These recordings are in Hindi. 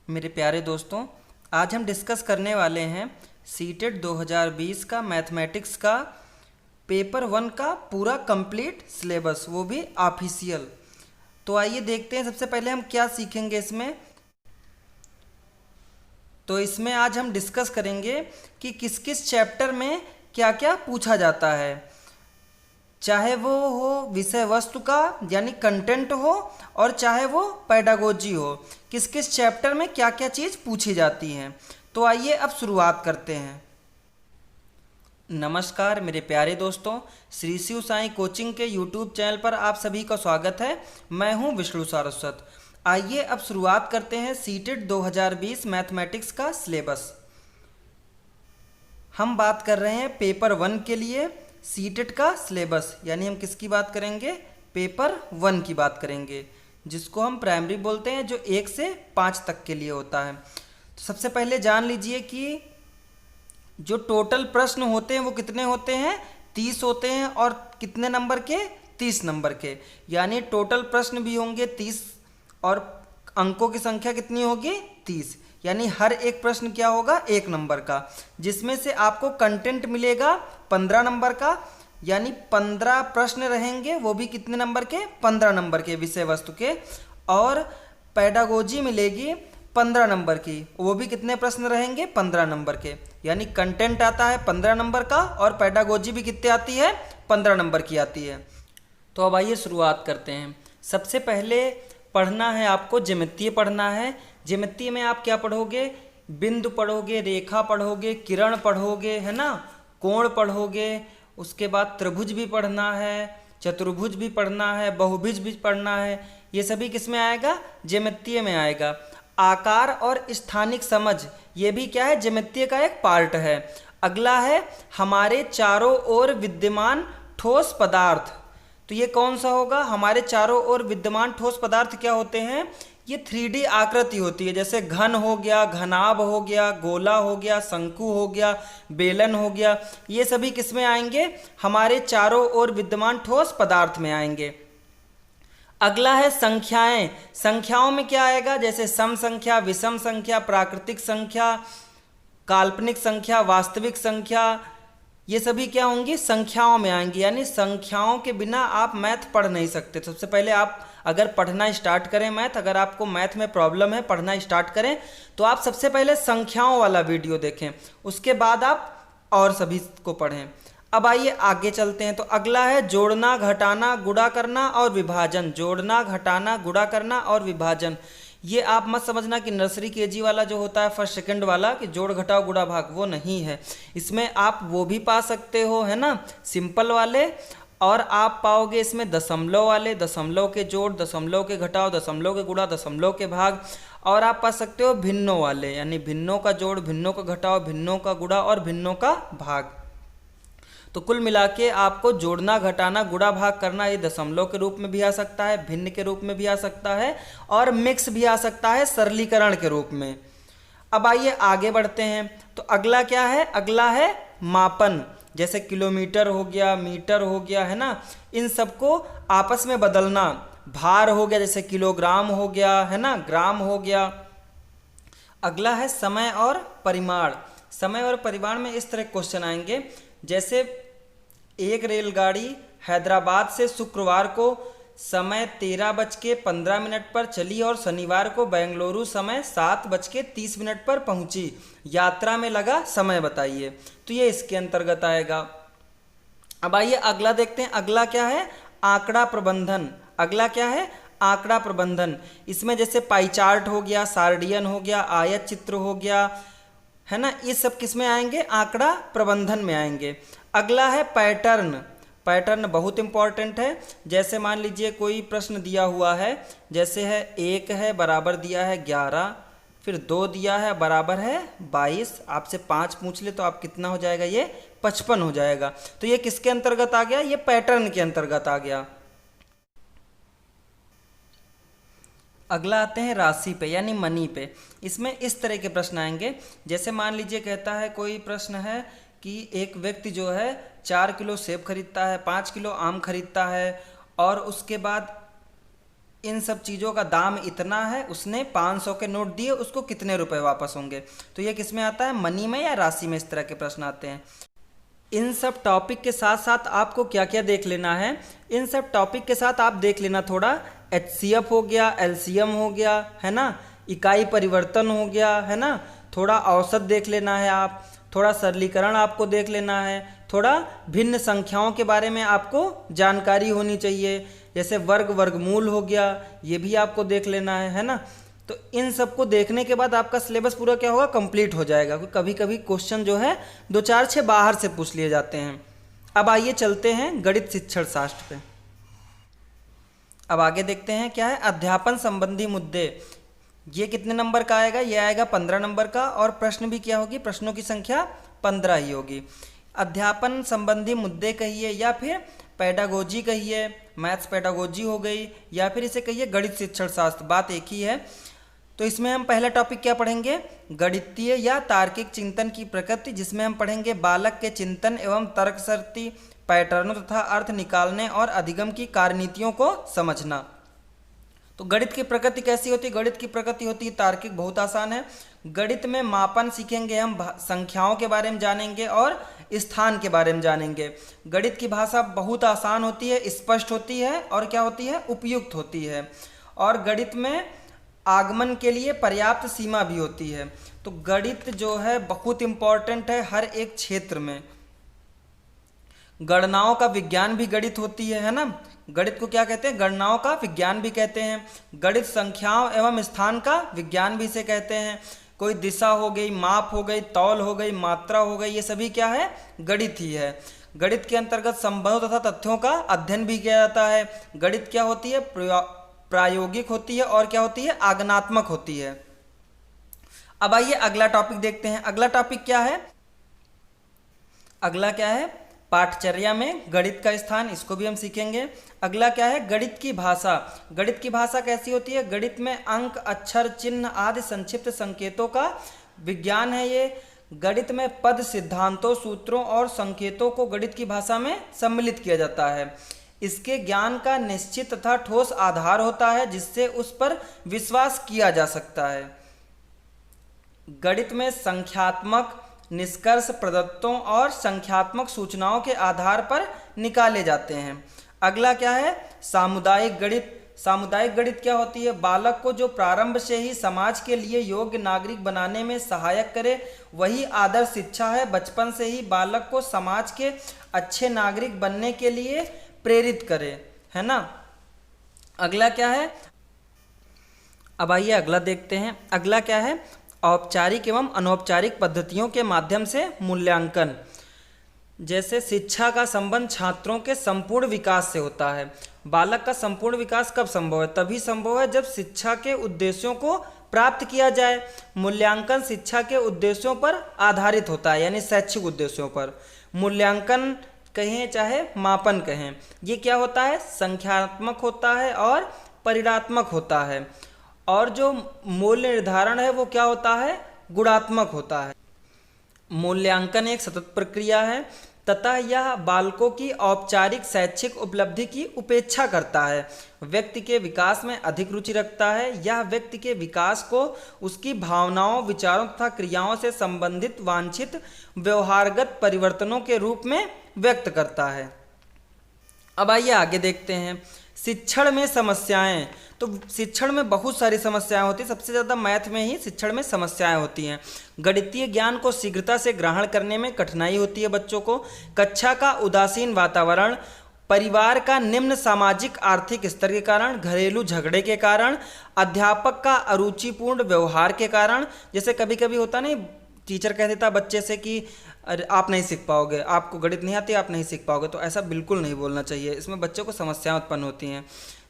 मेरे प्यारे दोस्तों, आज हम डिस्कस करने वाले हैं सीटेट 2020 का मैथमेटिक्स का पेपर 1 का पूरा कंप्लीट सिलेबस, वो भी ऑफिशियल। तो आइए देखते हैं सबसे पहले हम क्या सीखेंगे इसमें। तो इसमें आज हम डिस्कस करेंगे कि किस किस चैप्टर में क्या क्या पूछा जाता है, चाहे वो हो विषय वस्तु का यानी कंटेंट हो और चाहे वो पेडागोजी हो, किस किस चैप्टर में क्या क्या चीज़ पूछी जाती हैं। तो आइए अब शुरुआत करते हैं। नमस्कार मेरे प्यारे दोस्तों, श्री शिव साई कोचिंग के यूट्यूब चैनल पर आप सभी का स्वागत है। मैं हूं विष्णु सारस्वत। आइए अब शुरुआत करते हैं सीटेट 2020 मैथमेटिक्स का सिलेबस। हम बात कर रहे हैं पेपर 1 के लिए सीटेट का सिलेबस, यानी हम किसकी बात करेंगे? पेपर 1 की बात करेंगे, जिसको हम प्राइमरी बोलते हैं, जो 1 से 5 तक के लिए होता है। तो सबसे पहले जान लीजिए कि जो टोटल प्रश्न होते हैं वो कितने होते हैं? 30 होते हैं। और कितने नंबर के? 30 नंबर के। यानी टोटल प्रश्न भी होंगे 30 और अंकों की संख्या कितनी होगी? 30। यानी हर एक प्रश्न क्या होगा? 1 नंबर का, जिसमें से आपको कंटेंट मिलेगा 15 नंबर का। यानी 15 प्रश्न रहेंगे, वो भी कितने नंबर के? 15 नंबर के विषय वस्तु के। और पेडागोजी मिलेगी 15 नंबर की, वो भी कितने प्रश्न रहेंगे? 15 नंबर के। यानी कंटेंट आता है 15 नंबर का और पेडागोजी भी कितने आती है? 15 नंबर की आती है। तो अब आइए शुरुआत करते हैं। सबसे पहले पढ़ना है आपको ज्यामितीय पढ़ना है। ज्यामितीय में आप क्या पढ़ोगे? बिंदु पढ़ोगे, रेखा पढ़ोगे, किरण पढ़ोगे, है ना, कोण पढ़ोगे। उसके बाद त्रिभुज भी पढ़ना है, चतुर्भुज भी पढ़ना है, बहुभुज भी पढ़ना है। ये सभी किस में आएगा? ज्यामितीय में आएगा। आकार और स्थानिक समझ, ये भी क्या है? ज्यामितीय का एक पार्ट है। अगला है हमारे चारों ओर विद्यमान ठोस पदार्थ। तो ये कौन सा होगा? हमारे चारों ओर विद्यमान ठोस पदार्थ क्या होते हैं? ये 3D आकृति होती है, जैसे घन हो गया, घनाभ हो गया, गोला हो गया, शंकु हो गया, बेलन हो गया। ये सभी किस में आएंगे? हमारे चारों ओर विद्यमान ठोस पदार्थ में आएंगे। अगला है संख्याएं। संख्याओं में क्या आएगा? जैसे सम संख्या, विषम संख्या, प्राकृतिक संख्या, काल्पनिक संख्या, वास्तविक संख्या। ये सभी क्या होंगी? संख्याओं में आएंगी। यानी संख्याओं के बिना आप मैथ पढ़ नहीं सकते। सबसे पहले आप अगर पढ़ना स्टार्ट करें मैथ, अगर आपको मैथ में प्रॉब्लम है, पढ़ना स्टार्ट करें, तो आप सबसे पहले संख्याओं वाला वीडियो देखें, उसके बाद आप और सभी को पढ़ें। अब आइए आगे चलते हैं। तो अगला है जोड़ना, घटाना, गुणा करना और विभाजन। जोड़ना, घटाना, गुणा करना और विभाजन। ये आप मत समझना कि नर्सरी केजी वाला जो होता है फर्स्ट सेकंड वाला, कि जोड़ घटाओ गुणा भाग, वो नहीं है। इसमें आप वो भी पा सकते हो, है ना, सिंपल वाले। और आप पाओगे इसमें दशमलव वाले, दशमलव के जोड़, दशमलव के घटाओ, दशमलव के गुणा, दशमलव के भाग। और आप पा सकते हो भिन्नों वाले, यानी भिन्नों का जोड़, भिन्नों का घटाओ, भिन्नों का गुणा और भिन्नों का भाग। तो कुल मिला के आपको जोड़ना, घटाना, गुणा भाग करना, ये दशमलव के रूप में भी आ सकता है, भिन्न के रूप में भी आ सकता है और मिक्स भी आ सकता है सरलीकरण के रूप में। अब आइए आगे बढ़ते हैं। तो अगला क्या है? अगला है मापन। जैसे किलोमीटर हो गया, मीटर हो गया, है ना, इन सबको आपस में बदलना। भार हो गया, जैसे किलोग्राम हो गया, है ना, ग्राम हो गया। अगला है समय और परिमाण। समय और परिमाण में इस तरह क्वेश्चन आएंगे, जैसे एक रेलगाड़ी हैदराबाद से शुक्रवार को समय 13:15 पर चली और शनिवार को बेंगलुरु समय 7:30 पर पहुंची। यात्रा में लगा समय बताइए। तो ये इसके अंतर्गत आएगा। अब आइए अगला देखते हैं। अगला क्या है? आंकड़ा प्रबंधन। अगला क्या है? आंकड़ा प्रबंधन। इसमें जैसे पाई चार्ट हो गया, सार्डियन हो गया, आयत चित्र हो गया, है ना, ये सब किस में आएंगे? आंकड़ा प्रबंधन में आएंगे। अगला है पैटर्न। पैटर्न बहुत इंपॉर्टेंट है। जैसे मान लीजिए कोई प्रश्न दिया हुआ है, जैसे है 1 है बराबर दिया है 11, फिर 2 दिया है बराबर है 22, आपसे 5 पूछ ले तो आप कितना हो जाएगा? ये 55 हो जाएगा। तो ये किसके अंतर्गत आ गया? ये पैटर्न के अंतर्गत आ गया। अगला आते हैं राशि पे, यानी मनी पे। इसमें इस तरह के प्रश्न आएंगे, जैसे मान लीजिए कहता है कोई प्रश्न है कि एक व्यक्ति जो है 4 किलो सेब खरीदता है, 5 किलो आम खरीदता है, और उसके बाद इन सब चीज़ों का दाम इतना है, उसने 500 के नोट दिए, उसको कितने रुपए वापस होंगे। तो ये किस में आता है, मनी में या राशि में, इस तरह के प्रश्न आते हैं। इन सब टॉपिक के साथ साथ आपको क्या क्या देख लेना है, इन सब टॉपिक के साथ आप देख लेना थोड़ा HCF हो गया, LCM हो गया, है ना, इकाई परिवर्तन हो गया, है ना, थोड़ा औसत देख लेना है, आप थोड़ा सरलीकरण आपको देख लेना है, थोड़ा भिन्न संख्याओं के बारे में आपको जानकारी होनी चाहिए, जैसे वर्ग वर्गमूल हो गया, ये भी आपको देख लेना है ना। तो इन सबको देखने के बाद आपका सिलेबस पूरा क्या होगा, कंप्लीट हो जाएगा। क्योंकि कभी कभी क्वेश्चन जो है 2 4 6 बाहर से पूछ लिए जाते हैं। अब आइए चलते हैं गणित शिक्षण शास्त्र पे। अब आगे देखते हैं क्या है, अध्यापन संबंधी मुद्दे। ये कितने नंबर का आएगा, ये आएगा 15 नंबर का, और प्रश्न भी क्या होगी, प्रश्नों की संख्या 15 ही होगी। अध्यापन संबंधी मुद्दे कहिए या फिर पेडागोजी कहिए, मैथ्स पेडागोजी हो गई, या फिर इसे कहिए गणित शिक्षण शास्त्र, बात एक ही है। तो इसमें हम पहला टॉपिक क्या पढ़ेंगे, गणितीय या तार्किक चिंतन की प्रकृति, जिसमें हम पढ़ेंगे बालक के चिंतन एवं तर्कशक्ति, पैटर्नों तथा अर्थ निकालने और अधिगम की कार्यनीतियों को समझना। तो गणित की प्रकृति कैसी होती है, गणित की प्रकृति होती है तार्किक, बहुत आसान है। गणित में मापन सीखेंगे हम, संख्याओं के बारे में जानेंगे और स्थान के बारे में जानेंगे। गणित की भाषा बहुत आसान होती है, स्पष्ट होती है और क्या होती है, उपयुक्त होती है। और गणित में आगमन के लिए पर्याप्त सीमा भी होती है। तो गणित जो है बहुत इंपॉर्टेंट है हर एक क्षेत्र में। गणनाओं का विज्ञान भी गणित होती है ना, गणित को क्या कहते हैं, गणनाओं का विज्ञान भी कहते हैं। गणित संख्याओं एवं स्थान का विज्ञान भी इसे कहते हैं। कोई दिशा हो गई, माप हो गई, तौल हो गई, मात्रा हो गई, ये सभी क्या है, गणित ही है। गणित के अंतर्गत संबंधों तथा तथ्यों का अध्ययन भी किया जाता है। गणित क्या होती है, प्रायोगिक होती है और क्या होती है, आगमनात्मक होती है। अब आइए अगला टॉपिक देखते हैं। अगला टॉपिक क्या है, अगला क्या है, पाठचर्या में गणित का स्थान, इसको भी हम सीखेंगे। अगला क्या है, गणित की भाषा। गणित की भाषा कैसी होती है, गणित में अंक, अक्षर, चिन्ह आदि संक्षिप्त संकेतों का विज्ञान है ये। गणित में पद, सिद्धांतों, सूत्रों और संकेतों को गणित की भाषा में सम्मिलित किया जाता है। इसके ज्ञान का निश्चित तथा ठोस आधार होता है जिससे उस पर विश्वास किया जा सकता है। गणित में संख्यात्मक निष्कर्ष प्रदत्तों और संख्यात्मक सूचनाओं के आधार पर निकाले जाते हैं। अगला क्या है, सामुदायिक गणित। सामुदायिक गणित क्या होती है, बालक को जो प्रारंभ से ही समाज के लिए योग्य नागरिक बनाने में सहायक करे वही आदर्श शिक्षा है। बचपन से ही बालक को समाज के अच्छे नागरिक बनने के लिए प्रेरित करे, है ना। अगला क्या है, अब आइए अगला देखते हैं। अगला क्या है, औपचारिक एवं अनौपचारिक पद्धतियों के माध्यम से मूल्यांकन। जैसे शिक्षा का संबंध छात्रों के संपूर्ण विकास से होता है। बालक का संपूर्ण विकास कब संभव है, तभी संभव है जब शिक्षा के उद्देश्यों को प्राप्त किया जाए। मूल्यांकन शिक्षा के उद्देश्यों पर आधारित होता है, यानी शैक्षिक उद्देश्यों पर। मूल्यांकन कहें चाहे मापन कहें, ये क्या होता है, संख्यात्मक होता है और परिणात्मक होता है। और जो मूल्य निर्धारण है वो क्या होता है, गुणात्मक होता है। मूल्यांकन एक सतत प्रक्रिया है तथा यह बालकों की औपचारिक शैक्षिक उपलब्धि की उपेक्षा करता है। व्यक्ति के विकास में अधिक रुचि रखता है। यह व्यक्ति के विकास को उसकी भावनाओं, विचारों तथा क्रियाओं से संबंधित वांछित व्यवहारगत परिवर्तनों के रूप में व्यक्त करता है। अब आइए आगे देखते हैं, शिक्षण में समस्याएं। तो शिक्षण में बहुत सारी समस्याएं होती हैं, सबसे ज़्यादा मैथ में ही शिक्षण में समस्याएं होती हैं। गणितीय ज्ञान को शीघ्रता से ग्रहण करने में कठिनाई होती है बच्चों को। कक्षा का उदासीन वातावरण, परिवार का निम्न सामाजिक आर्थिक स्तर के कारण, घरेलू झगड़े के कारण, अध्यापक का अरुचिपूर्ण व्यवहार के कारण। जैसे कभी कभी होता नहीं, टीचर कह देता बच्चे से कि अरे आप नहीं सीख पाओगे, आपको गणित नहीं आती, आप नहीं सीख पाओगे। तो ऐसा बिल्कुल नहीं बोलना चाहिए, इसमें बच्चों को समस्याएं उत्पन्न होती हैं।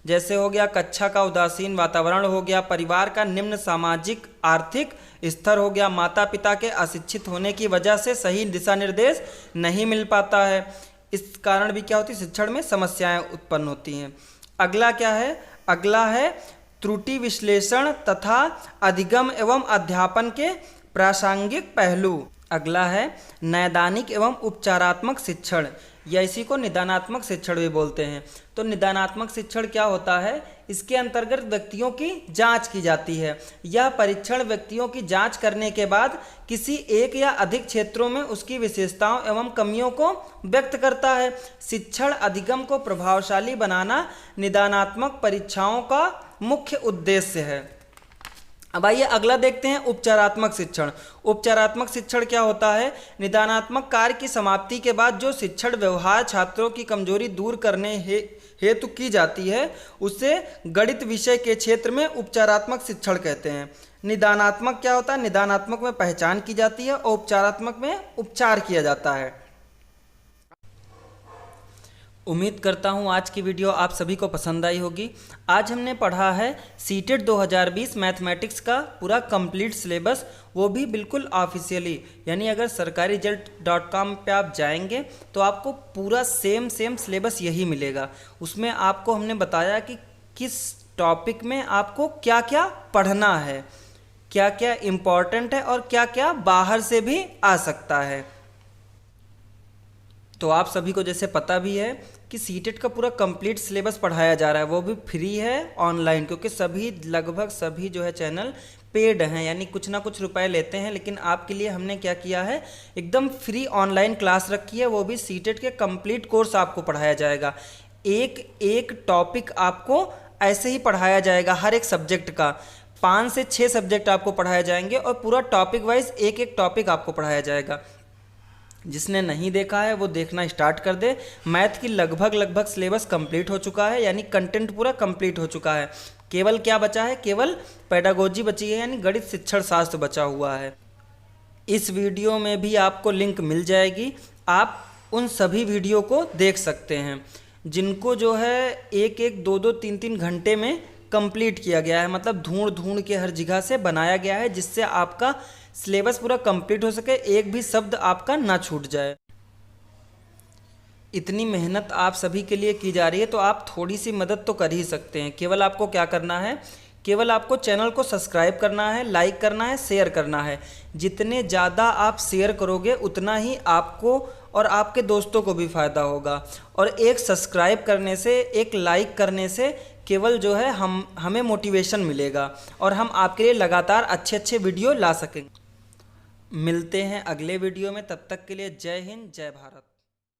जैसे हो गया कक्षा का उदासीन वातावरण हो गया, परिवार का निम्न सामाजिक आर्थिक स्तर हो गया, माता पिता के अशिक्षित होने की वजह से सही दिशा निर्देश नहीं मिल पाता है। इस कारण भी क्या होती है, शिक्षण में समस्याएं उत्पन्न होती हैं। अगला क्या है, अगला है त्रुटि विश्लेषण तथा अधिगम एवं अध्यापन के प्रासंगिक पहलू। अगला है नैदानिक एवं उपचारात्मक शिक्षण। या इसी को निदानात्मक शिक्षण भी बोलते हैं। तो निदानात्मक शिक्षण क्या होता है? इसके अंतर्गत व्यक्तियों की जांच की जाती है। यह परीक्षण व्यक्तियों की जांच करने के बाद किसी एक या अधिक क्षेत्रों में उसकी विशेषताओं एवं कमियों को व्यक्त करता है। शिक्षण अधिगम को प्रभावशाली बनाना निदानात्मक परीक्षाओं का मुख्य उद्देश्य है। अब आइए अगला देखते हैं, उपचारात्मक शिक्षण। उपचारात्मक शिक्षण क्या होता है? निदानात्मक कार्य की समाप्ति के बाद जो शिक्षण व्यवहार छात्रों की कमजोरी दूर करने हेतु की जाती है उसे गणित विषय के क्षेत्र में उपचारात्मक शिक्षण कहते हैं। निदानात्मक क्या होता है? निदानात्मक में पहचान की जाती है और उपचारात्मक में उपचार किया जाता है। उम्मीद करता हूँ आज की वीडियो आप सभी को पसंद आई होगी। आज हमने पढ़ा है सीटेट 2020 मैथमेटिक्स का पूरा कंप्लीट सिलेबस, वो भी बिल्कुल ऑफिशियली, यानी अगर sarkariresult.com पे आप जाएंगे तो आपको पूरा सेम सिलेबस यही मिलेगा। उसमें आपको हमने बताया कि किस टॉपिक में आपको क्या क्या पढ़ना है, क्या क्या इम्पॉर्टेंट है और क्या क्या बाहर से भी आ सकता है। तो आप सभी को जैसे पता भी है कि सीटेट का पूरा कंप्लीट सिलेबस पढ़ाया जा रहा है, वो भी फ्री है ऑनलाइन, क्योंकि सभी लगभग सभी जो है चैनल पेड हैं, यानी कुछ ना कुछ रुपए लेते हैं। लेकिन आपके लिए हमने क्या किया है, एकदम फ्री ऑनलाइन क्लास रखी है, वो भी सीटेट के कंप्लीट कोर्स आपको पढ़ाया जाएगा। एक एक टॉपिक आपको ऐसे ही पढ़ाया जाएगा, हर एक सब्जेक्ट का 5 से 6 सब्जेक्ट आपको पढ़ाए जाएंगे और पूरा टॉपिक वाइज एक एक टॉपिक आपको पढ़ाया जाएगा। जिसने नहीं देखा है वो देखना स्टार्ट कर दे। मैथ की लगभग सिलेबस कंप्लीट हो चुका है, यानी कंटेंट पूरा कंप्लीट हो चुका है। केवल क्या बचा है? केवल पेडागोजी बची है, यानी गणित शिक्षण शास्त्र बचा हुआ है। इस वीडियो में भी आपको लिंक मिल जाएगी, आप उन सभी वीडियो को देख सकते हैं जिनको जो है 1-1, 2-2, 3-3 घंटे में कंप्लीट किया गया है। मतलब ढूंढ के हर जगह से बनाया गया है, जिससे आपका सिलेबस पूरा कंप्लीट हो सके, एक भी शब्द आपका ना छूट जाए। इतनी मेहनत आप सभी के लिए की जा रही है तो आप थोड़ी सी मदद तो कर ही सकते हैं। केवल आपको क्या करना है? केवल आपको चैनल को सब्सक्राइब करना है, लाइक करना है, शेयर करना है। जितने ज़्यादा आप शेयर करोगे उतना ही आपको और आपके दोस्तों को भी फ़ायदा होगा। और एक सब्सक्राइब करने से, एक लाइक करने से केवल जो है हमें मोटिवेशन मिलेगा और हम आपके लिए लगातार अच्छे वीडियो ला सकेंगे। मिलते हैं अगले वीडियो में, तब तक के लिए जय हिंद, जय भारत।